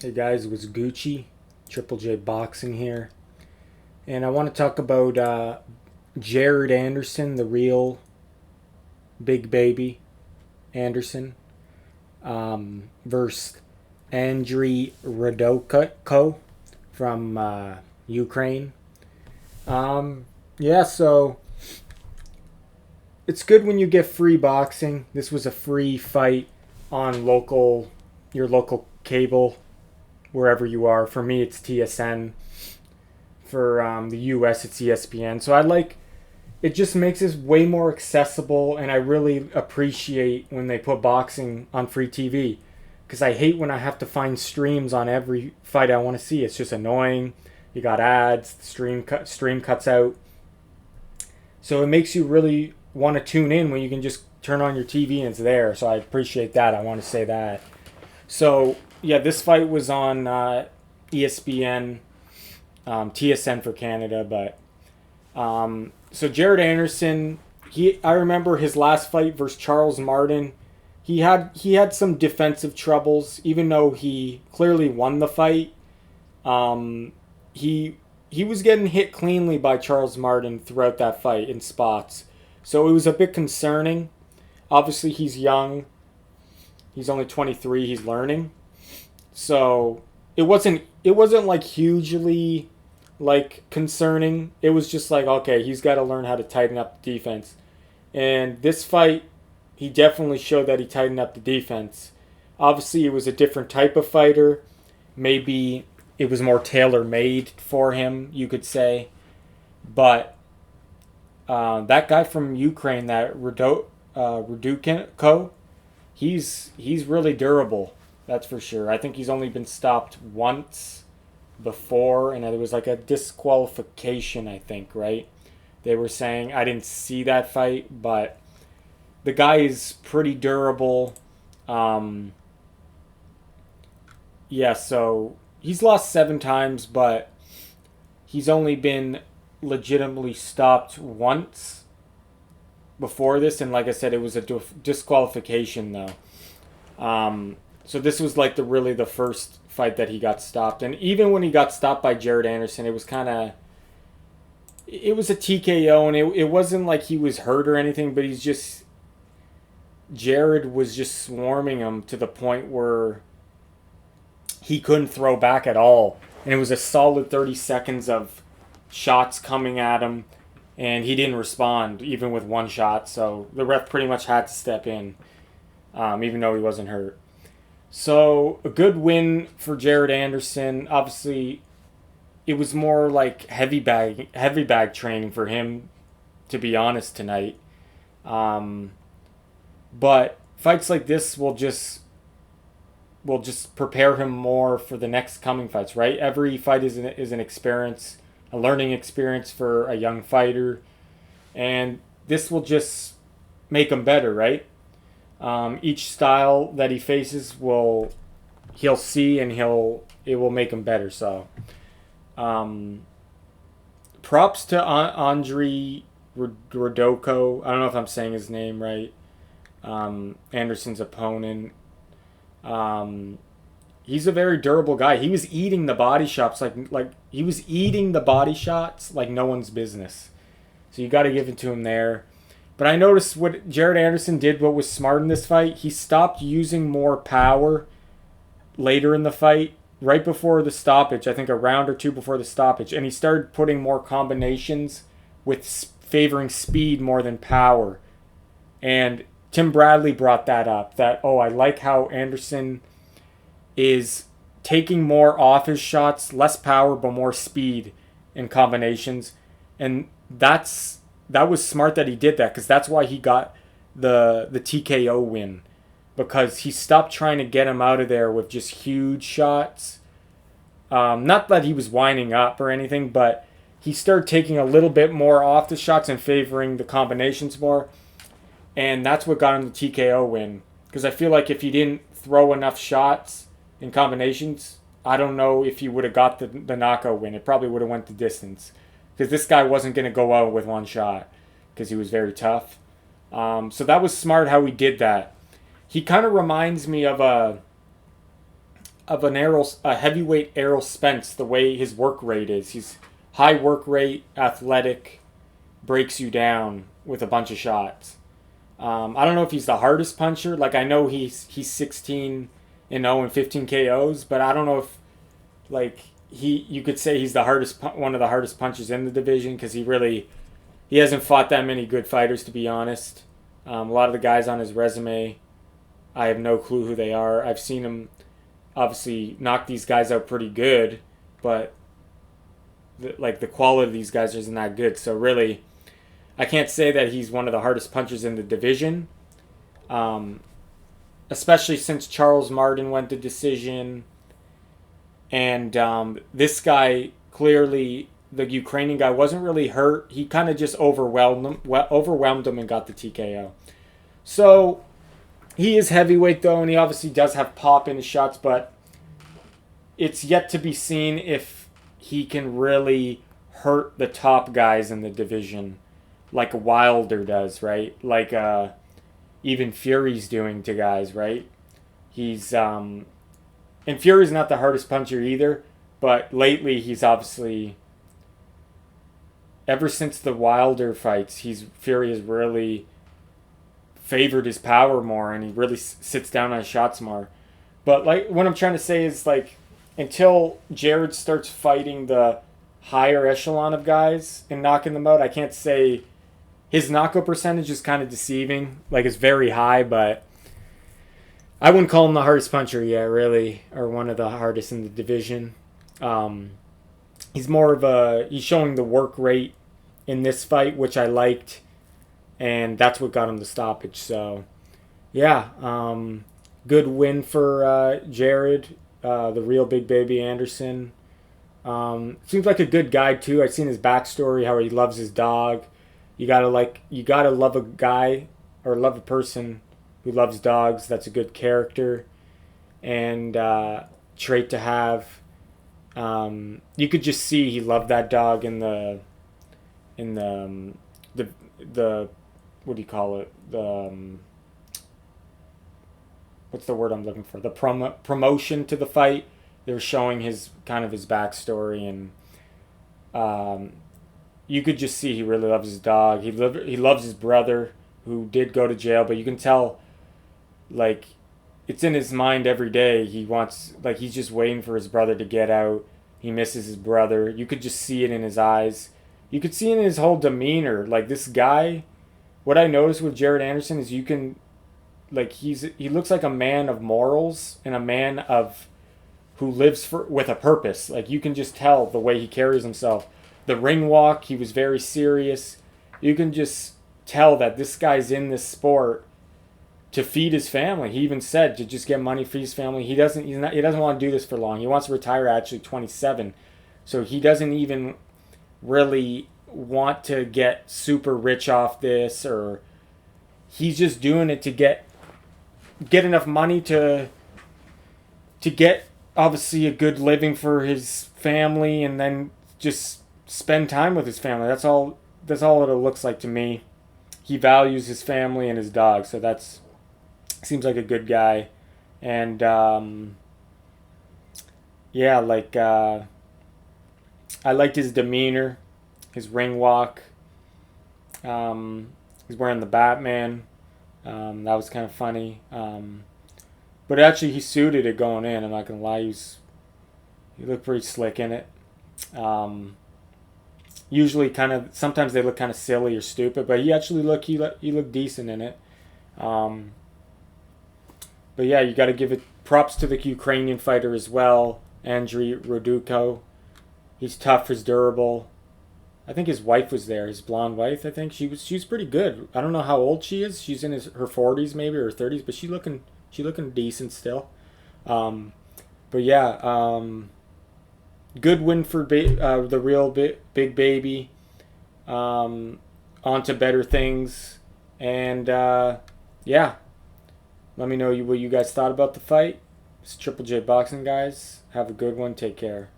Hey guys, it was Gucci, JJJBoxing here, and I want to talk about Jared Anderson, the real big baby Anderson, versus Andrii Rudenko from Ukraine. Yeah, so it's good when you get free boxing. This was a free fight on your local cable, wherever you are. For me, it's TSN. For the US, it's ESPN. So I like it. Just makes it way more accessible, and I really appreciate when they put boxing on free TV because I hate when I have to find streams on every fight I want to see. It's just annoying. You got ads, the stream cuts out, so it makes you really want to tune in when you can just turn on your TV and it's there. So I appreciate that. I want to say that. So yeah, this fight was on ESPN, TSN for Canada, but so Jared Anderson, I remember his last fight versus Charles Martin. He had some defensive troubles, even though he clearly won the fight. Um, he was getting hit cleanly by Charles Martin throughout that fight in spots, so it was a bit concerning. Obviously, he's young. He's only 23. He's learning, so it wasn't like hugely like concerning. It was just like, okay, he's got to learn how to tighten up the defense. And this fight, he definitely showed that he tightened up the defense. Obviously, it was a different type of fighter. Maybe it was more tailor made for him, you could say. But that guy from Ukraine, that Rudenko, he's really durable. That's for sure. I think he's only been stopped once before, and it was like a disqualification, I think, right? They were saying, I didn't see that fight, but the guy is pretty durable. Um, yeah, so he's lost 7 times, but he's only been legitimately stopped once before this, and like I said, it was a disqualification though. So this was like the first fight that he got stopped, and even when he got stopped by Jared Anderson, it was a TKO, and it wasn't like he was hurt or anything, but Jared was just swarming him to the point where he couldn't throw back at all, and it was a solid 30 seconds of shots coming at him, and he didn't respond even with one shot. So the ref pretty much had to step in, even though he wasn't hurt. So a good win for Jared Anderson. Obviously, it was more like heavy bag training for him, to be honest, tonight. Um, but fights like this will just prepare him more for the next coming fights, right? Every fight is an experience, a learning experience for a young fighter, and this will just make him better, right? Each style that he faces he'll see, and it will make him better. So, um, props to Andrii Rudenko. I don't know if I'm saying his name right. Anderson's opponent. Um, he's a very durable guy. He was eating the body shots like he was eating the body shots like no one's business. So you got to give it to him there. But I noticed what Jared Anderson did, what was smart in this fight. He stopped using more power later in the fight, right before the stoppage. I think a round or two before the stoppage, and he started putting more combinations with favoring speed more than power. And Tim Bradley brought that up. That, oh, I like how Anderson is taking more off his shots, less power but more speed in combinations, and that was smart that he did that, because that's why he got the TKO win, because he stopped trying to get him out of there with just huge shots. Not that he was winding up or anything, but he started taking a little bit more off the shots and favoring the combinations more, and that's what got him the TKO win. Because I feel like if he didn't throw enough shots in combinations, I don't know if he would have got the knockout win. It probably would have went the distance, because this guy wasn't going to go out with one shot because he was very tough. So that was smart how he did that. He kind of reminds me of of a heavyweight Errol Spence, the way his work rate is. He's high work rate, athletic, breaks you down with a bunch of shots. I don't know if he's the hardest puncher. Like, I know he's 16-0 and 15 KOs, but I don't know if, like, you could say he's one of the hardest punchers in the division, because he hasn't fought that many good fighters, to be honest. A lot of the guys on his resume, I have no clue who they are. I've seen him obviously knock these guys out pretty good, but the quality of these guys isn't that good. So really, I can't say that he's one of the hardest punchers in the division, especially since Charles Martin went to decision. And this guy, clearly, the Ukrainian guy, wasn't really hurt. He kind of just overwhelmed him and got the TKO. So he is heavyweight, though, and he obviously does have pop in his shots, but it's yet to be seen if he can really hurt the top guys in the division like Wilder does, right? Like even Fury's doing to guys, right? He's and Fury's not the hardest puncher either, but lately he's obviously, ever since the Wilder fights, Fury has really favored his power more, and he really sits down on his shots more. But like, what I'm trying to say is, like, until Jared starts fighting the higher echelon of guys and knocking them out, I can't say his knockout percentage is kind of deceiving. Like, it's very high, but I wouldn't call him the hardest puncher yet, really, or one of the hardest in the division. He's showing the work rate in this fight, which I liked, and that's what got him the stoppage. So, yeah, good win for Jared, the real Big Baby Anderson. Seems like a good guy too. I've seen his backstory, how he loves his dog. You gotta love a guy or love a person who loves dogs. That's a good character and trait to have. You could just see he loved that dog in the what do you call it? What's the word I'm looking for? The promotion to the fight. They were showing his backstory, and you could just see he really loves his dog. He loves his brother, who did go to jail, but you can tell, like, it's in his mind every day. He's just waiting for his brother to get out. He misses his brother. You could just see it in his eyes. You could see it in his whole demeanor. Like, this guy, what I noticed with Jared Anderson is he looks like a man of morals and a man who lives with a purpose. Like, you can just tell the way he carries himself. The ring walk, he was very serious. You can just tell that this guy's in this sport to feed his family. He even said to just get money for his family. He doesn't want to do this for long. He wants to retire at actually 27. So he doesn't even really want to get super rich off this, or he's just doing it to get enough money to get obviously a good living for his family, and then just spend time with his family. That's all it looks like to me. He values his family and his dog, so that's seems like a good guy. And I liked his demeanor, his ring walk. He's wearing the Batman. That was kind of funny. But actually, he suited it going in. I'm not gonna lie, he looked pretty slick in it. Usually, sometimes they look kind of silly or stupid, but he looked decent in it. But yeah, you got to give it props to the Ukrainian fighter as well, Andrii Rudenko. He's tough, he's durable. I think his wife was there, his blonde wife. I think she's pretty good. I don't know how old she is. She's in her 40s maybe, or 30s, but she's looking decent still. But yeah, good win for the real big baby. On to better things, and yeah. Let me know what you guys thought about the fight. It's Triple J Boxing, guys. Have a good one. Take care.